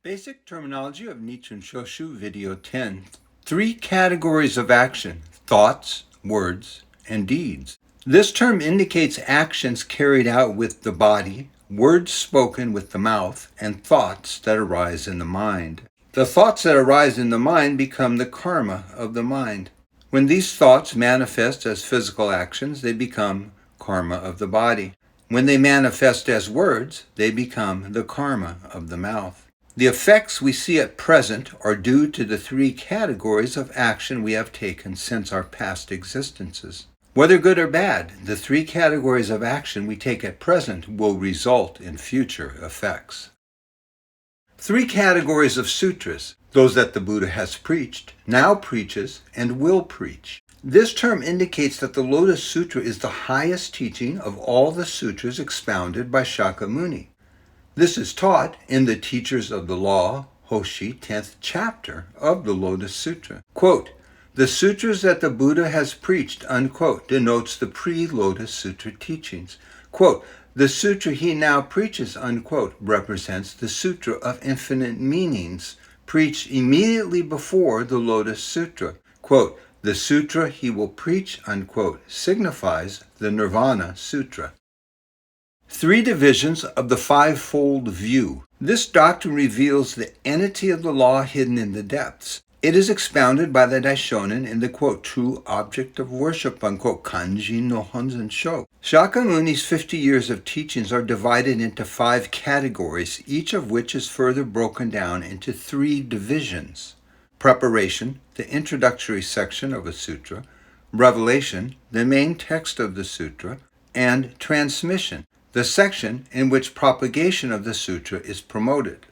Basic terminology of Nichiren Shoshu, Video 10. 3 categories of action: thoughts, words, and deeds. This term indicates actions carried out with the body, words spoken with the mouth, and thoughts that arise in the mind. The thoughts that arise in the mind become the karma of the mind. When these thoughts manifest as physical actions, they become karma of the body. When they manifest as words, they become the karma of the mouth. The effects we see at present are due to the 3 categories of action we have taken since our past existences. Whether good or bad, the 3 categories of action we take at present will result in future effects. 3 categories of sutras: those that the Buddha has preached, now preaches, and will preach. This term indicates that the Lotus Sutra is the highest teaching of all the sutras expounded by Shakyamuni. This is taught in the Teachers of the Law, Hoshi, 10th chapter of the Lotus Sutra. Quote, "The sutras that the Buddha has preached," unquote, denotes the pre-Lotus Sutra teachings. Quote, "The sutra he now preaches," unquote, represents the Sutra of Infinite Meanings, preached immediately before the Lotus Sutra. Quote, "The sutra he will preach," unquote, signifies the Nirvana Sutra. 3 divisions of the fivefold view. This doctrine reveals the entity of the law hidden in the depths. It is expounded by the Daishonin in the, quote, "true object of worship," unquote, Kanji no Honzen Sho. Shakyamuni's 50 years of teachings are divided into 5 categories, each of which is further broken down into 3 divisions: preparation, the introductory section of a sutra; revelation, the main text of the sutra; and transmission, the section in which propagation of the sutra is promoted.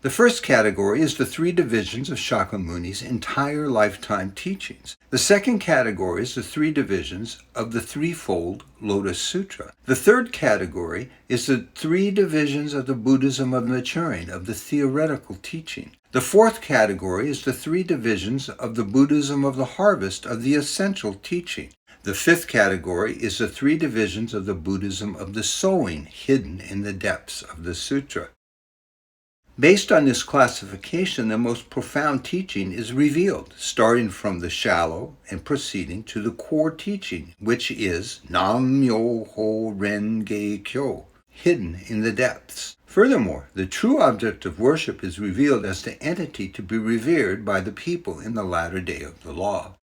The first category is the 3 divisions of Shakyamuni's entire lifetime teachings. The second category is the 3 divisions of the threefold Lotus Sutra. The third category is the 3 divisions of the Buddhism of maturing, of the theoretical teaching. The fourth category is the 3 divisions of the Buddhism of the harvest, of the essential teaching. The fifth category is the 3 divisions of the Buddhism of the sowing, hidden in the depths of the sutra. Based on this classification, the most profound teaching is revealed, starting from the shallow and proceeding to the core teaching, which is Nam-myoho Renge Kyo, hidden in the depths. Furthermore, the true object of worship is revealed as the entity to be revered by the people in the latter day of the law.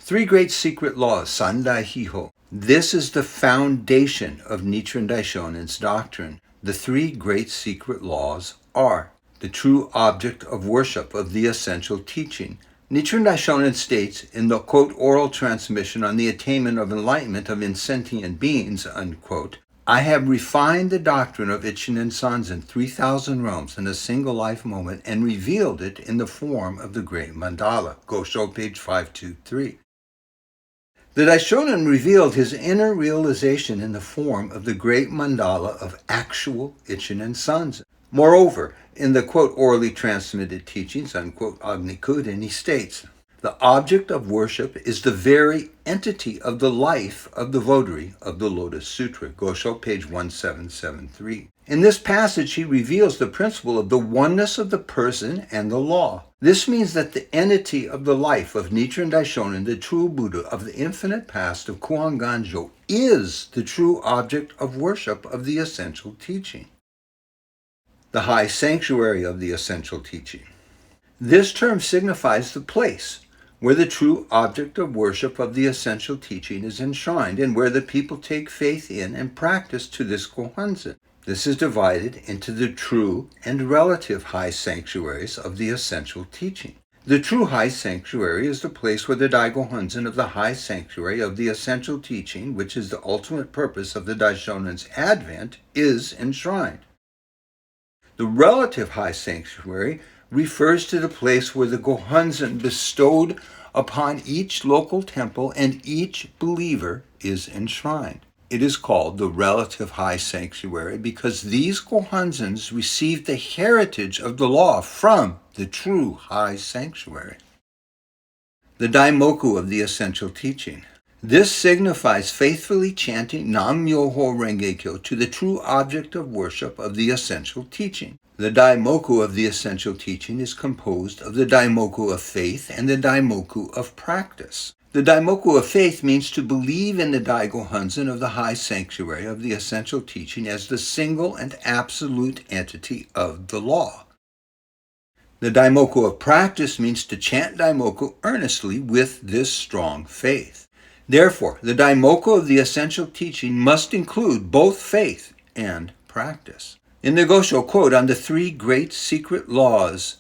3 great secret laws, Sandai Hiho. This is the foundation of Nichiren Daishonin's doctrine. The 3 great secret laws are the true object of worship, of the essential teaching. Nichiren Daishonin states in the, quote, oral transmission on the attainment of enlightenment of insentient beings, unquote, "I have refined the doctrine of Ichinen Sanzen 3,000 realms in a single life moment and revealed it in the form of the great mandala." Gosho, page 523. The Daishonin revealed his inner realization in the form of the great mandala of actual Ichinen Sanzen. Moreover, in the, quote, orally transmitted teachings, unquote, Agni-Kuden, he states, "The object of worship is the very entity of the life of the votary of the Lotus Sutra." Gosho, page 1773. In this passage, he reveals the principle of the oneness of the person and the law. This means that the entity of the life of Nichiren Daishonin, the true Buddha of the infinite past of Kuan-Ganjo, is the true object of worship of the essential teaching, the high sanctuary of the essential teaching. This term signifies the place where the true object of worship of the essential teaching is enshrined and where the people take faith in and practice to this Gohonzon. This is divided into the true and relative high sanctuaries of the essential teaching. The true high sanctuary is the place where the Daigohonzon of the high sanctuary of the essential teaching, which is the ultimate purpose of the Daishonin's advent, is enshrined. The relative high sanctuary refers to the place where the Gohonzon bestowed upon each local temple and each believer is enshrined. It is called the relative high sanctuary because these Gohonzons received the heritage of the law from the true high sanctuary. The Daimoku of the essential teaching. This signifies faithfully chanting Nam-myoho Renge-kyo to the true object of worship of the essential teaching. The daimoku of the essential teaching is composed of the daimoku of faith and the daimoku of practice. The daimoku of faith means to believe in the Daigo Hanzen of the high sanctuary of the essential teaching as the single and absolute entity of the law. The daimoku of practice means to chant daimoku earnestly with this strong faith. Therefore, the daimoku of the essential teaching must include both faith and practice. In the Gosho quote on the three great secret laws,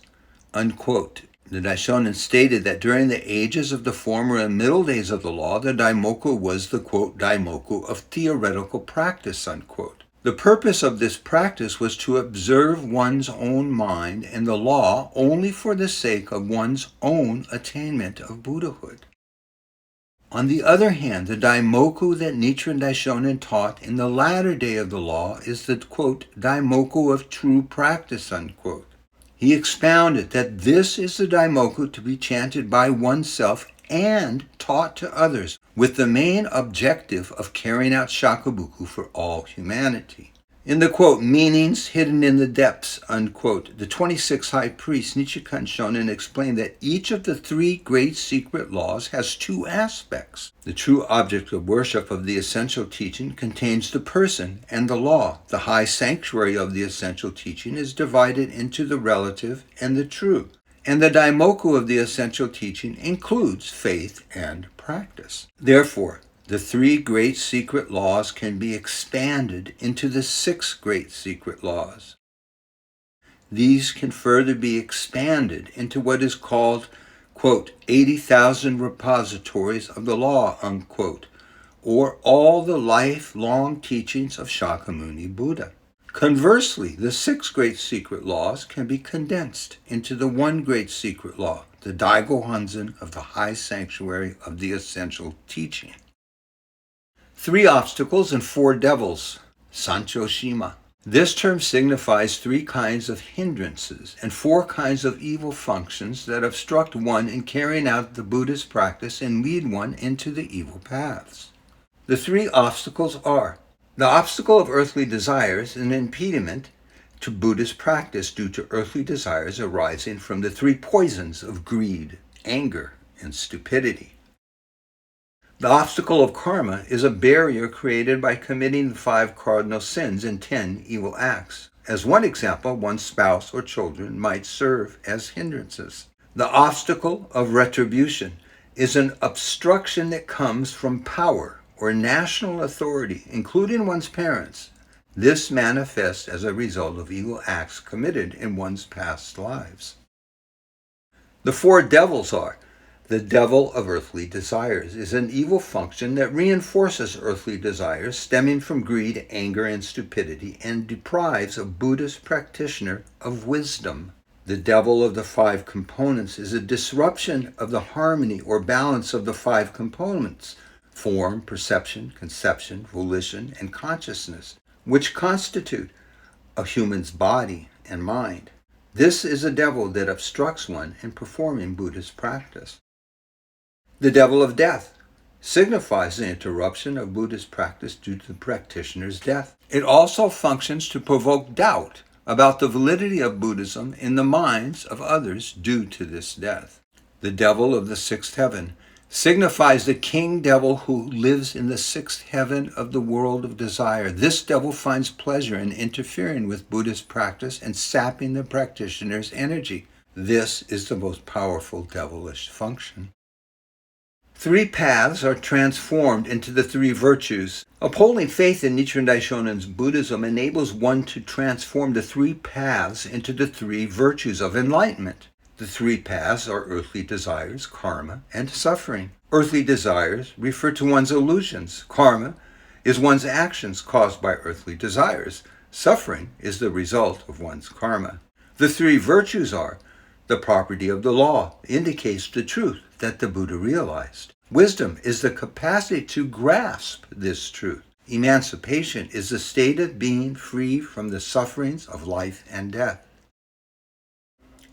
unquote, the Daishonin stated that during the ages of the former and middle days of the law, the daimoku was the, quote, daimoku of theoretical practice, unquote. The purpose of this practice was to observe one's own mind and the law only for the sake of one's own attainment of Buddhahood. On the other hand, the daimoku that Nichiren Daishonin taught in the latter day of the law is the, quote, daimoku of true practice, unquote. He expounded that this is the daimoku to be chanted by oneself and taught to others, with the main objective of carrying out shakubuku for all humanity. In the, quote, meanings hidden in the depths, unquote, the 26 high priests Nichiren Shonin explained that each of the three great secret laws has two aspects. The true object of worship of the essential teaching contains the person and the law. The high sanctuary of the essential teaching is divided into the relative and the true. And the daimoku of the essential teaching includes faith and practice. Therefore, the three great secret laws can be expanded into the 6 great secret laws. These can further be expanded into what is called, quote, 80,000 repositories of the law, unquote, or all the lifelong teachings of Shakyamuni Buddha. Conversely, the 6 great secret laws can be condensed into the 1 great secret law, the Daigo Hanzen of the high sanctuary of the essential teaching. 3 obstacles and 4 devils, Sancho Shima. This term signifies 3 kinds of hindrances and 4 kinds of evil functions that obstruct one in carrying out the Buddhist practice and lead one into the evil paths. The 3 obstacles are: the obstacle of earthly desires, an impediment to Buddhist practice due to earthly desires arising from the 3 poisons of greed, anger, and stupidity. The obstacle of karma is a barrier created by committing the 5 cardinal sins and 10 evil acts. As one example, one's spouse or children might serve as hindrances. The obstacle of retribution is an obstruction that comes from power or national authority, including one's parents. This manifests as a result of evil acts committed in one's past lives. The 4 devils are: the devil of earthly desires is an evil function that reinforces earthly desires stemming from greed, anger, and stupidity, and deprives a Buddhist practitioner of wisdom. The devil of the 5 components is a disruption of the harmony or balance of the 5 components: form, perception, conception, volition, and consciousness, which constitute a human's body and mind. This is a devil that obstructs one in performing Buddhist practice. The devil of death signifies the interruption of Buddhist practice due to the practitioner's death. It also functions to provoke doubt about the validity of Buddhism in the minds of others due to this death. The devil of the 6th heaven signifies the king devil who lives in the 6th heaven of the world of desire. This devil finds pleasure in interfering with Buddhist practice and sapping the practitioner's energy. This is the most powerful devilish function. 3 paths are transformed into the 3 virtues. Upholding faith in Nichiren Daishonin's Buddhism enables one to transform the 3 paths into the 3 virtues of enlightenment. The 3 paths are earthly desires, karma, and suffering. Earthly desires refer to one's illusions. Karma is one's actions caused by earthly desires. Suffering is the result of one's karma. The 3 virtues are: the property of the law indicates the truth that the Buddha realized. Wisdom is the capacity to grasp this truth. Emancipation is the state of being free from the sufferings of life and death.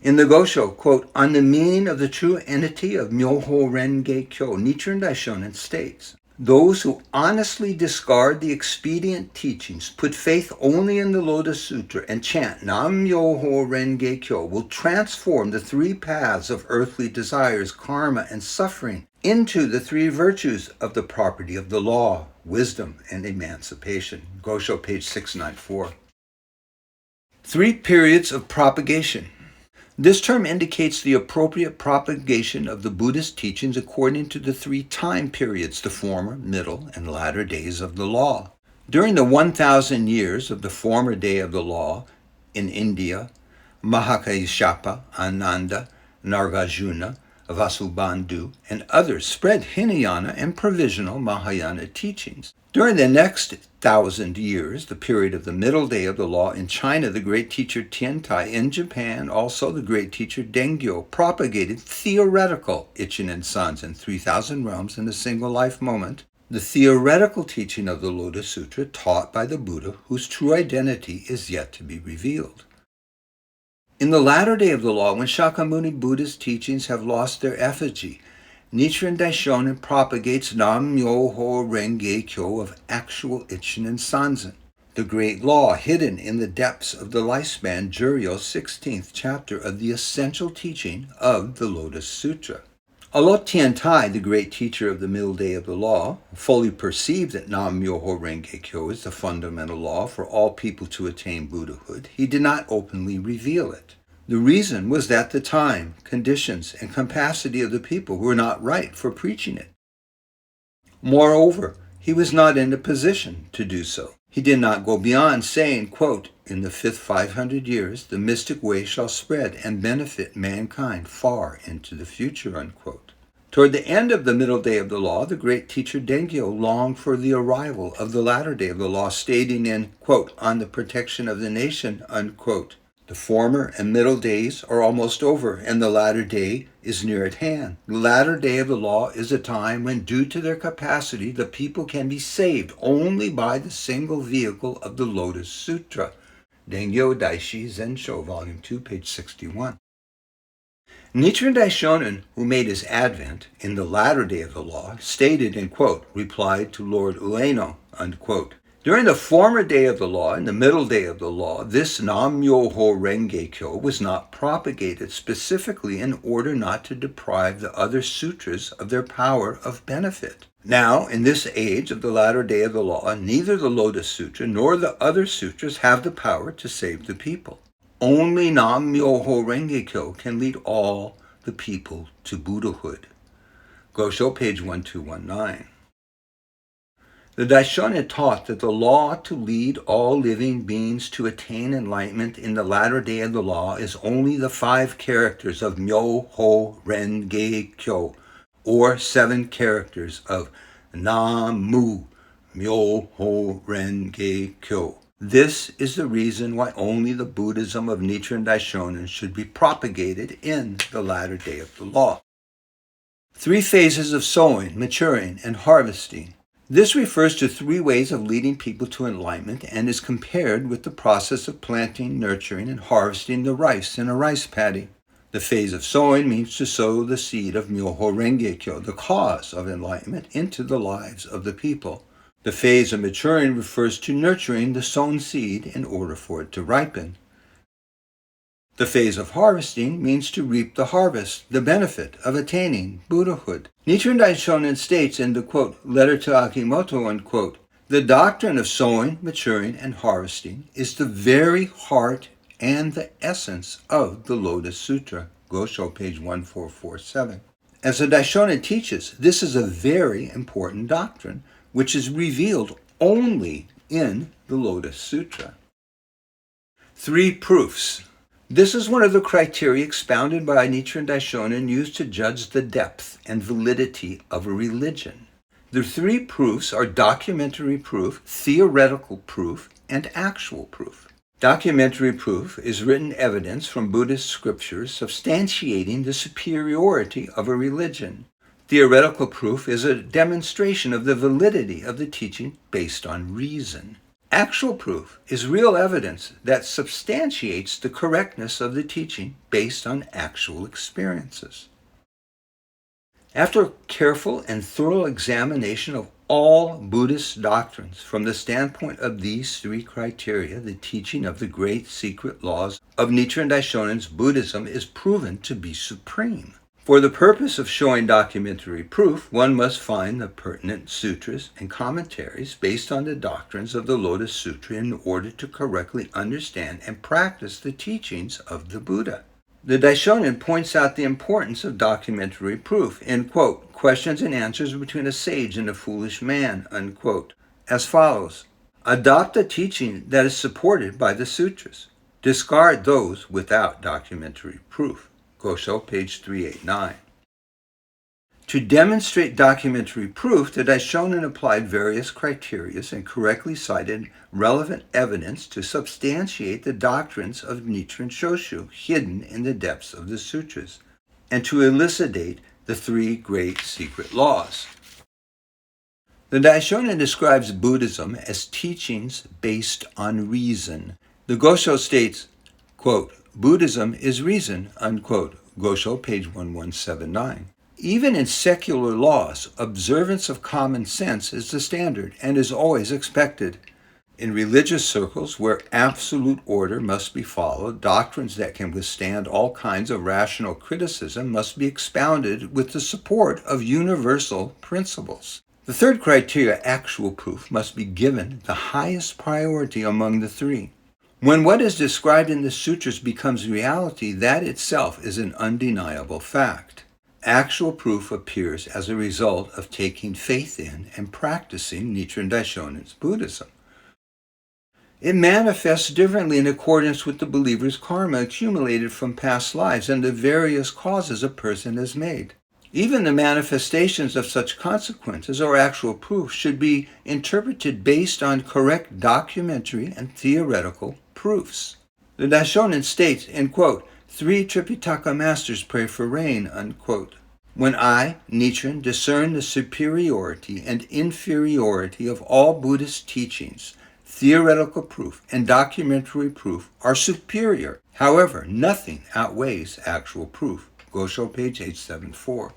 In the Gosho, quote, on the meaning of the true entity of Myoho Renge Kyo, Nichiren Daishonin states, those who honestly discard the expedient teachings, put faith only in the Lotus Sutra, and chant Nam Myoho Renge Kyo will transform the three paths of earthly desires, karma, and suffering into the three virtues of the property of the law, wisdom, and emancipation. Gosho, page 694. 3 periods of propagation. This term indicates the appropriate propagation of the Buddhist teachings according to the 3 time periods, the former, middle, and latter days of the law. During the 1,000 years of the former day of the law in India, Mahakayashapa, Ananda, Nagarjuna, Vasubandhu, and others spread Hinayana and provisional Mahayana teachings. During the next 1,000 years, the period of the middle day of the law in China, the great teacher Tiantai, in Japan, also the great teacher Dengyo, propagated theoretical Ichinen Sanzen, 3,000 realms in a single life moment, the theoretical teaching of the Lotus Sutra taught by the Buddha, whose true identity is yet to be revealed. In the latter day of the law, when Shakyamuni Buddha's teachings have lost their effigy, Nichiren Daishonin propagates Nam Myoho Renge Kyo of actual Ichinen Sanzen, the great law hidden in the depths of the lifespan Juryo's 16th chapter of the essential teaching of the Lotus Sutra. Although Tiantai, the great teacher of the middle day of the law, fully perceived that Nam Myoho Renge Kyo is the fundamental law for all people to attain Buddhahood, he did not openly reveal it. The reason was that the time, conditions, and capacity of the people were not right for preaching it. Moreover, he was not in a position to do so. He did not go beyond saying, quote, in the 5th 500 years, the mystic way shall spread and benefit mankind far into the future, unquote. Toward the end of the middle day of the law, the great teacher Dengyo longed for the arrival of the latter day of the law, stating in, quote, on the protection of the nation, unquote, the former and middle days are almost over, and the latter day is near at hand. The latter day of the law is a time when, due to their capacity, the people can be saved only by the single vehicle of the Lotus Sutra. Dengyo Daishi Zensho, Volume 2, page 61. Nichiren Daishonin, who made his advent in the latter day of the law, stated in, quote, replied to Lord Ueno, unquote, during the former day of the law and the middle day of the law, this Nam Myoho Renge Kyo was not propagated specifically in order not to deprive the other sutras of their power of benefit. Now, in this age of the latter day of the law, neither the Lotus Sutra nor the other sutras have the power to save the people. Only Nam Myoho Renge Kyo can lead all the people to Buddhahood. Gosho, page 1219. The Daishonin taught that the law to lead all living beings to attain enlightenment in the latter day of the law is only the 5 characters of Myoho Renge Kyo, or 7 characters of Namu Myoho Renge Kyo. This is the reason why only the Buddhism of Nichiren Daishonin should be propagated in the latter day of the law. 3 phases of sowing, maturing, and harvesting. This refers to 3 ways of leading people to enlightenment and is compared with the process of planting, nurturing, and harvesting the rice in a rice paddy. The phase of sowing means to sow the seed of Myoho Renge Kyo, the cause of enlightenment, into the lives of the people. The phase of maturing refers to nurturing the sown seed in order for it to ripen. The phase of harvesting means to reap the harvest, the benefit of attaining Buddhahood. Nichiren Daishonin states in the, quote, letter to Akimoto, unquote, the doctrine of sowing, maturing, and harvesting is the very heart and the essence of the Lotus Sutra. Gosho, page 1447. As the Daishonin teaches, this is a very important doctrine, which is revealed only in the Lotus Sutra. 3 proofs. This is one of the criteria expounded by Nichiren Daishonin used to judge the depth and validity of a religion. The 3 proofs are documentary proof, theoretical proof, and actual proof. Documentary proof is written evidence from Buddhist scriptures substantiating the superiority of a religion. Theoretical proof is a demonstration of the validity of the teaching based on reason. Actual proof is real evidence that substantiates the correctness of the teaching based on actual experiences. After careful and thorough examination of all Buddhist doctrines from the standpoint of these three criteria, the teaching of the great secret laws of Nichiren Daishonin's Buddhism is proven to be supreme. For the purpose of showing documentary proof, one must find the pertinent sutras and commentaries based on the doctrines of the Lotus Sutra in order to correctly understand and practice the teachings of the Buddha. The Daishonin points out the importance of documentary proof in, quote, questions and answers between a sage and a foolish man, unquote, as follows. Adopt a teaching that is supported by the sutras. Discard those without documentary proof. Gosho, page 389. To demonstrate documentary proof, the Daishonin applied various criteria and correctly cited relevant evidence to substantiate the doctrines of Nichiren Shoshu hidden in the depths of the sutras, and to elucidate the three great secret laws. The Daishonin describes Buddhism as teachings based on reason. The Gosho states, quote, Buddhism is reason, unquote, Gosho, page 1179. Even in secular laws, observance of common sense is the standard and is always expected. In religious circles where absolute order must be followed, doctrines that can withstand all kinds of rational criticism must be expounded with the support of universal principles. The third criteria, actual proof, must be given the highest priority among the three. When what is described in the sutras becomes reality, that itself is an undeniable fact. Actual proof appears as a result of taking faith in and practicing Nichiren Daishonin's Buddhism. It manifests differently in accordance with the believer's karma accumulated from past lives and the various causes a person has made. Even the manifestations of such consequences or actual proof should be interpreted based on correct documentary and theoretical proofs. The Daishonin states, in quote, 3 Tripitaka masters pray for rain, unquote. When I, Nichiren, discern the superiority and inferiority of all Buddhist teachings, theoretical proof and documentary proof are superior. However, nothing outweighs actual proof. Gosho, page 874.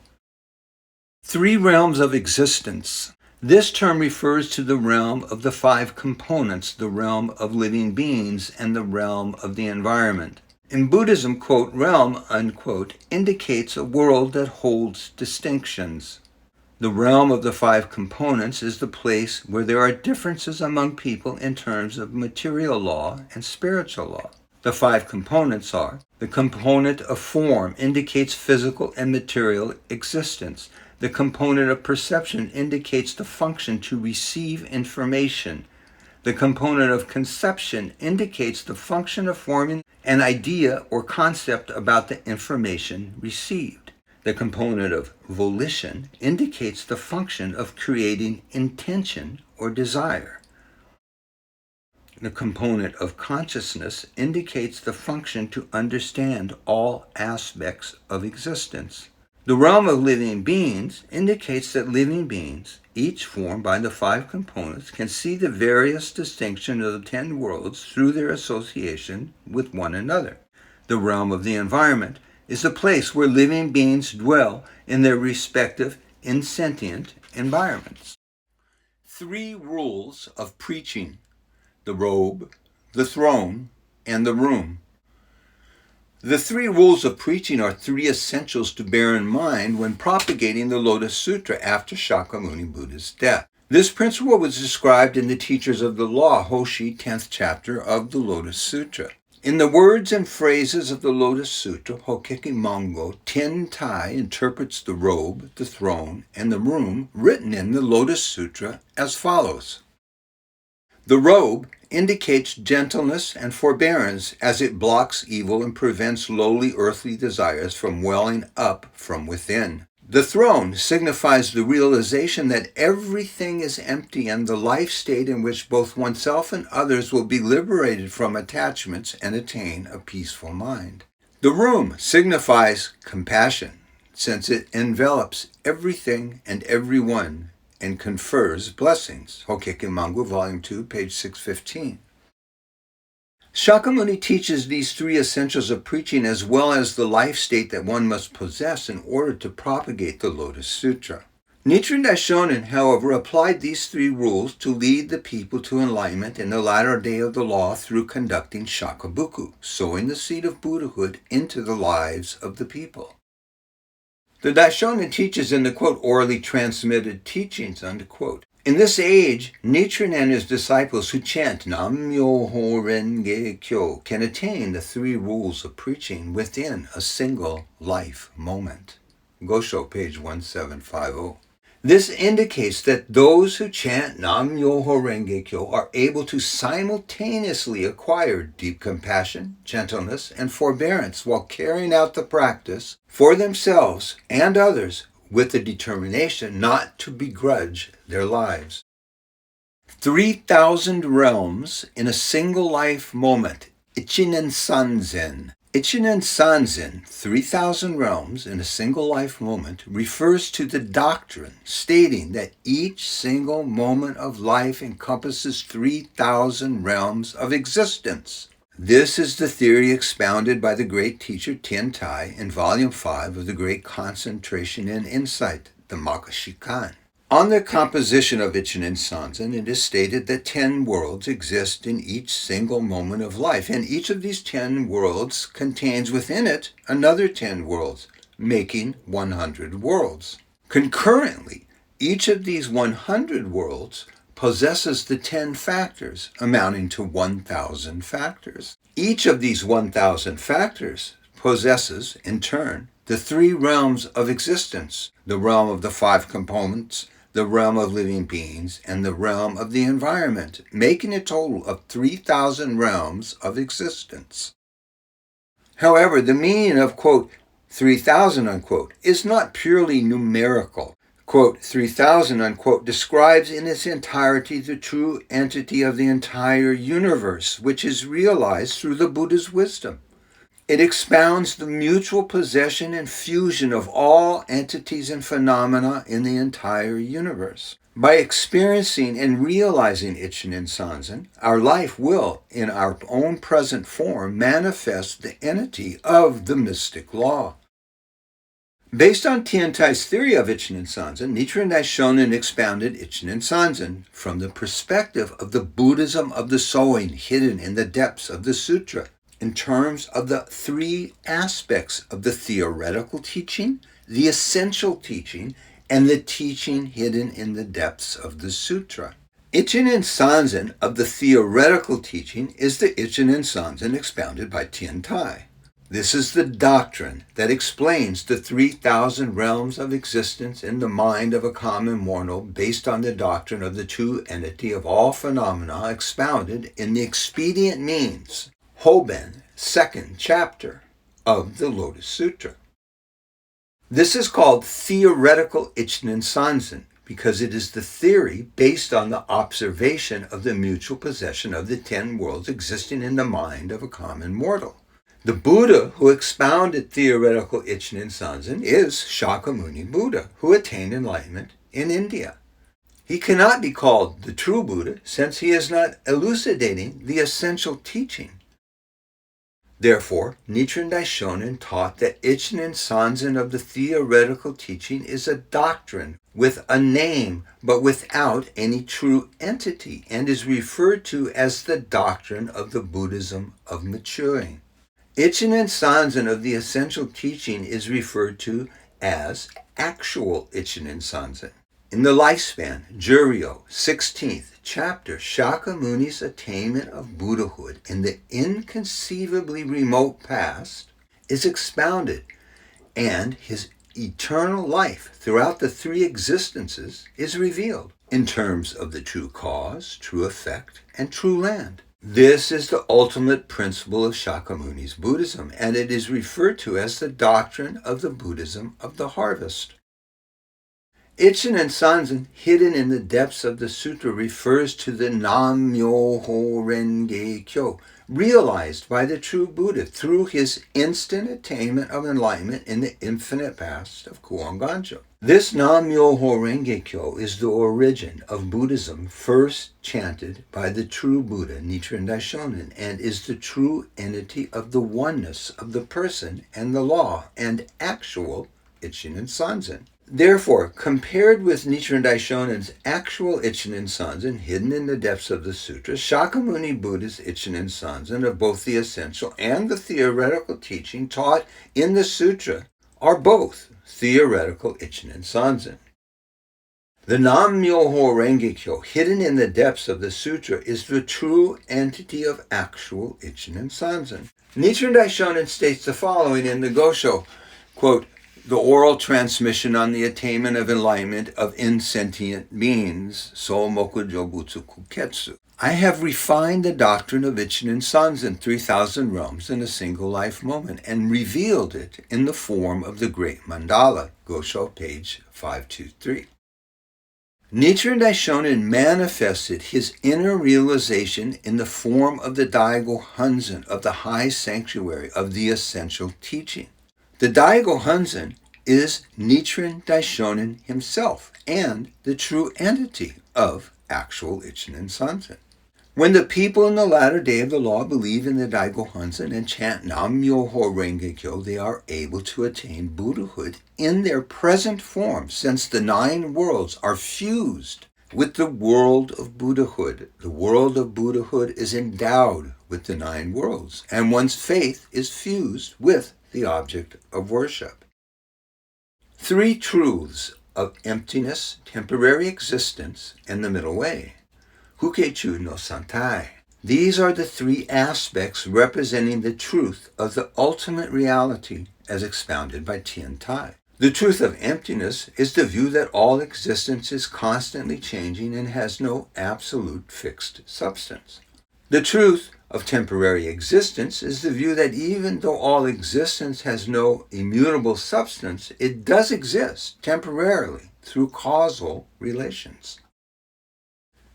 3 realms of existence. This term refers to the realm of the 5 components, the realm of living beings, and the realm of the environment. In Buddhism, quote, realm, unquote, indicates a world that holds distinctions. The realm of the 5 components is the place where there are differences among people in terms of material law and spiritual law. The 5 components are: the component of form indicates physical and material existence. The component of perception indicates the function to receive information. The component of conception indicates the function of forming an idea or concept about the information received. The component of volition indicates the function of creating intention or desire. The component of consciousness indicates the function to understand all aspects of existence. The realm of living beings indicates that living beings, each formed by the 5 components, can see the various distinctions of the 10 worlds through their association with one another. The realm of the environment is the place where living beings dwell in their respective insentient environments. 3 rules of preaching: the robe, the throne, and the room. The 3 rules of preaching are 3 essentials to bear in mind when propagating the Lotus Sutra after Shakyamuni Buddha's death. This principle was described in the Teachers of the Law, Hoshi, 10th chapter of the Lotus Sutra. In the words and phrases of the Lotus Sutra, Hokeki Mongo, Tentai interprets the robe, the throne, and the room written in the Lotus Sutra as follows. The robe indicates gentleness and forbearance as it blocks evil and prevents lowly earthly desires from welling up from within. The throne signifies the realization that everything is empty and the life state in which both oneself and others will be liberated from attachments and attain a peaceful mind. The room signifies compassion, since it envelops everything and everyone and confers blessings. Hokkeki Mangu, Volume 2, page 615. Shakyamuni teaches these three essentials of preaching as well as the life state that one must possess in order to propagate the Lotus Sutra. Nichiren Daishonin, however, applied these three rules to lead the people to enlightenment in the latter day of the law through conducting shakabuku, sowing the seed of Buddhahood into the lives of the people. The Daishonin teaches in the, quote, orally transmitted teachings, unquote. In this age, Nichiren and his disciples who chant Nam-myoho Renge Kyo can attain the three rules of preaching within a single life moment. Gosho, page 1750. This indicates that those who chant Nam-myoho Renge Kyo are able to simultaneously acquire deep compassion, gentleness, and forbearance while carrying out the practice for themselves and others with the determination not to begrudge their lives. 3,000 realms in a single life moment, Ichinen Sanzen. Ichinen Sanzen, 3,000 realms in a single life moment, refers to the doctrine stating that each single moment of life encompasses 3,000 realms of existence. This is the theory expounded by the great teacher Tiantai in Volume 5 of the Great Concentration and Insight, the Makashikan. On the composition of Ichinen Sanzen, it is stated that 10 worlds exist in each single moment of life, and each of these 10 worlds contains within it another 10 worlds, making 100 worlds. Concurrently, each of these 100 worlds possesses the 10 factors, amounting to 1,000 factors. Each of these 1,000 factors possesses, in turn, the three realms of existence, the realm of the 5 components, the realm of living beings, and the realm of the environment, making a total of 3,000 realms of existence. However, the meaning of, quote, 3,000, unquote, is not purely numerical. Quote, 3,000, unquote, describes in its entirety the true entity of the entire universe, which is realized through the Buddha's wisdom. It expounds the mutual possession and fusion of all entities and phenomena in the entire universe. By experiencing and realizing Ichinen Sanzen, our life will, in our own present form, manifest the entity of the mystic law. Based on Tiantai's theory of Ichinen Sanzen, Nichiren Daishonin expounded Ichinen Sanzen from the perspective of the Buddhism of the Sowing hidden in the depths of the sutra, in terms of the three aspects of the theoretical teaching, the essential teaching, and the teaching hidden in the depths of the sutra. Ichinen Sanzen of the theoretical teaching is the Ichinen Sanzen expounded by Tiantai. This is the doctrine that explains the 3,000 realms of existence in the mind of a common mortal based on the doctrine of the true entity of all phenomena expounded in the Expedient Means, Hoben, 2nd chapter of the Lotus Sutra. This is called theoretical Ichinen Sanzen because it is the theory based on the observation of the mutual possession of the 10 worlds existing in the mind of a common mortal. The Buddha who expounded theoretical Ichinen Sanzen is Shakyamuni Buddha, who attained enlightenment in India. He cannot be called the true Buddha since he is not elucidating the essential teaching. Therefore, Nichiren Daishonin taught that Ichinen Sanzen of the theoretical teaching is a doctrine with a name but without any true entity and is referred to as the doctrine of the Buddhism of maturing. Ichinen Sanzen of the essential teaching is referred to as actual Ichinen Sanzen. In the lifespan, Juryo, 16th chapter, Shakyamuni's attainment of Buddhahood in the inconceivably remote past is expounded, and his eternal life throughout the three existences is revealed in terms of the true cause, true effect, and true land. This is the ultimate principle of Shakyamuni's Buddhism, and it is referred to as the doctrine of the Buddhism of the harvest. Ichinen Sanzen, hidden in the depths of the sutra, refers to the Nam-myoho Renge Kyo, realized by the true Buddha through his instant attainment of enlightenment in the infinite past of Kuon Ganjo. This Nam-myoho Renge-kyo is the origin of Buddhism first chanted by the true Buddha, Nichiren Daishonin, and is the true entity of the oneness of the person and the law and actual Ichinen Sanzen. Therefore, compared with Nichiren Daishonin's actual Ichinen Sanzen hidden in the depths of the sutras, Shakyamuni Buddha's Ichinen Sanzen of both the essential and the theoretical teaching taught in the sutra are both theoretical Ichinen Sanzen. The Nam-myoho Renge-kyo, hidden in the depths of the sutra, is the true entity of actual Ichinen Sanzen. Nichiren Daishonin states the following in the Gosho, quote, "The oral transmission on the attainment of enlightenment of insentient beings, so moku jobutsu kuketsu. I have refined the doctrine of Ichinen Sanzen 3,000 realms in a single life moment and revealed it in the form of the great mandala," Gosho, page 523. Nichiren Daishonin manifested his inner realization in the form of the Daigo Hunzen of the high sanctuary of the essential teaching. The Daigo Hunzen is Nichiren Daishonin himself and the true entity of actual Ichinen Sanzen. When the people in the latter day of the law believe in the Daigo Hunzen and chant Nam-myoho Renge-kyo, they are able to attain Buddhahood in their present form, since the 9 worlds are fused with the world of Buddhahood. The world of Buddhahood is endowed with the 9 worlds, and one's faith is fused with the object of worship. 3 truths of emptiness, temporary existence, and the middle way. Hukechu no Santai. These are the 3 aspects representing the truth of the ultimate reality as expounded by Tien Tai. The truth of emptiness is the view that all existence is constantly changing and has no absolute fixed substance. The truth of temporary existence is the view that even though all existence has no immutable substance, it does exist temporarily through causal relations.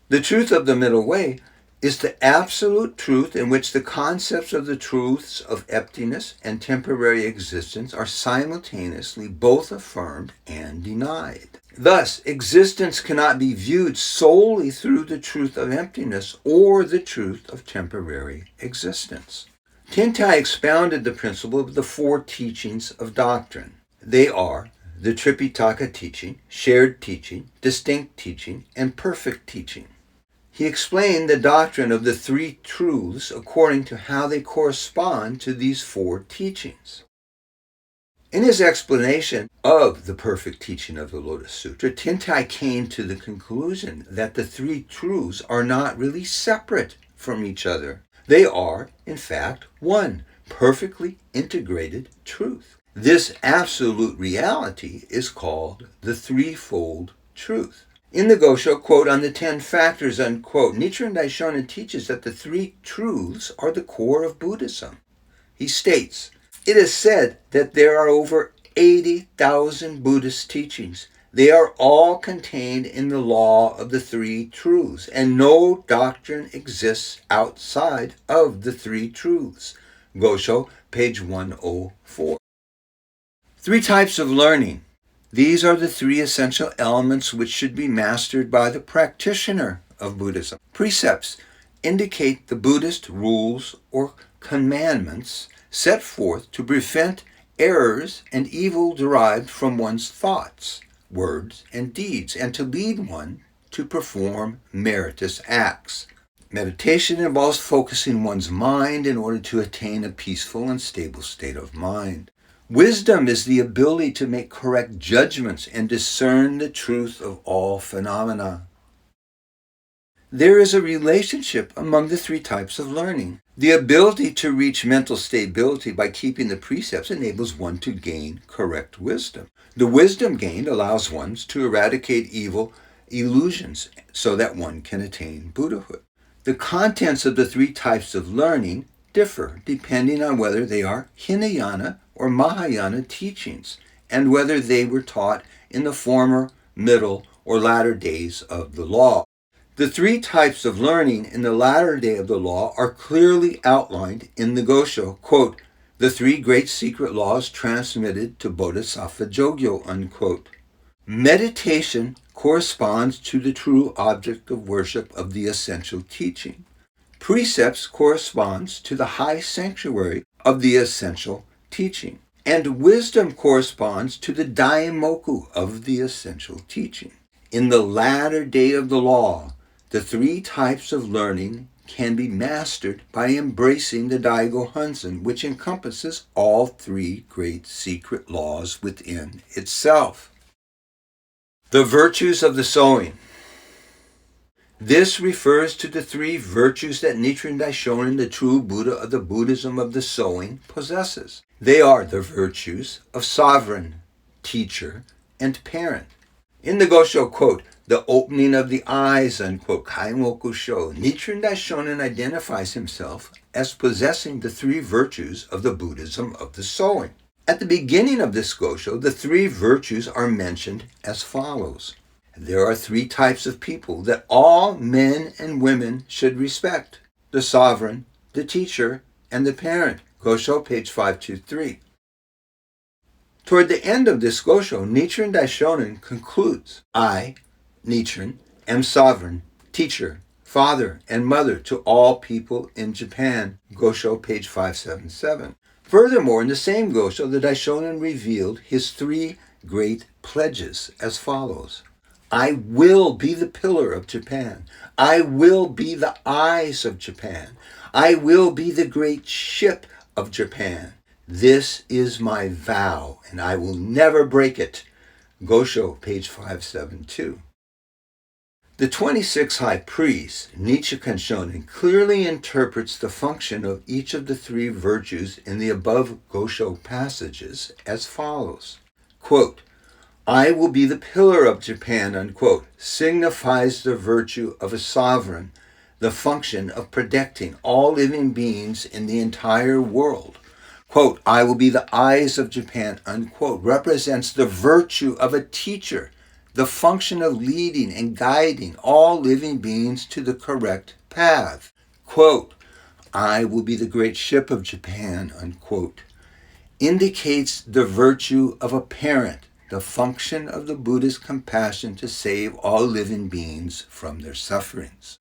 The truth of the middle way is the absolute truth in which the concepts of the truths of emptiness and temporary existence are simultaneously both affirmed and denied. Thus, existence cannot be viewed solely through the truth of emptiness or the truth of temporary existence. Tien Tai expounded the principle of the 4 teachings of doctrine. They are the Tripitaka teaching, shared teaching, distinct teaching, and perfect teaching. He explained the doctrine of the 3 truths according to how they correspond to these 4 teachings. In his explanation of the perfect teaching of the Lotus Sutra, Tien Tai came to the conclusion that the 3 truths are not really separate from each other. They are, in fact, one perfectly integrated truth. This absolute reality is called the threefold truth. In the Gosho, quote, on the 10 factors, unquote, Nichiren Daishonin teaches that the 3 truths are the core of Buddhism. He states, "It is said that there are over 80,000 Buddhist teachings. They are all contained in the law of the 3 truths, and no doctrine exists outside of the 3 truths." Gosho, page 104. 3 types of learning. These are the 3 essential elements which should be mastered by the practitioner of Buddhism. Precepts indicate the Buddhist rules or commandments set forth to prevent errors and evil derived from one's thoughts, words, and deeds, and to lead one to perform meritorious acts. Meditation involves focusing one's mind in order to attain a peaceful and stable state of mind. Wisdom is the ability to make correct judgments and discern the truth of all phenomena. There is a relationship among the 3 types of learning. The ability to reach mental stability by keeping the precepts enables one to gain correct wisdom. The wisdom gained allows one to eradicate evil illusions so that one can attain Buddhahood. The contents of the 3 types of learning differ depending on whether they are Hinayana or Mahayana teachings, and whether they were taught in the former, middle, or latter days of the law. The 3 types of learning in the latter day of the law are clearly outlined in the Gosho, quote, "the 3 great secret laws transmitted to Bodhisattva Jogyo," unquote. Meditation corresponds to the true object of worship of the essential teaching. Precepts corresponds to the high sanctuary of the essential teaching. And wisdom corresponds to the daimoku of the essential teaching. In the latter day of the law, the three types of learning can be mastered by embracing the Daigo Hunzen, which encompasses all three great secret laws within itself. The virtues of the Sowing. This refers to the three virtues that Nichiren Daishonin, the true Buddha of the Buddhism of the Sowing, possesses. They are the virtues of sovereign, teacher, and parent. In the Gosho, quote, the opening of the eyes, unquote, Kaimoku Sho, Nichiren Daishonin identifies himself as possessing the three virtues of the Buddhism of the Sowing. At the beginning of this Gosho, the three virtues are mentioned as follows. There are three types of people that all men and women should respect: the sovereign, the teacher, and the parent. Gosho, page 523. Toward the end of this Gosho, Nichiren Daishonin concludes, I, Nichiren, am sovereign, teacher, father, and mother to all people in Japan. Gosho, page 577. Furthermore, in the same Gosho, the Daishonin revealed his three great pledges as follows. I will be the pillar of Japan. I will be the eyes of Japan. I will be the great ship of Japan. This is my vow, and I will never break it. Gosho, page 572. The 26 high priests, Nichiren Shonin, clearly interprets the function of each of the three virtues in the above Gosho passages as follows. Quote, I will be the pillar of Japan, unquote, signifies the virtue of a sovereign, the function of protecting all living beings in the entire world. Quote, I will be the eyes of Japan, unquote, represents the virtue of a teacher, the function of leading and guiding all living beings to the correct path. Quote, I will be the great ship of Japan, unquote, indicates the virtue of a parent, the function of the Buddha's compassion to save all living beings from their sufferings.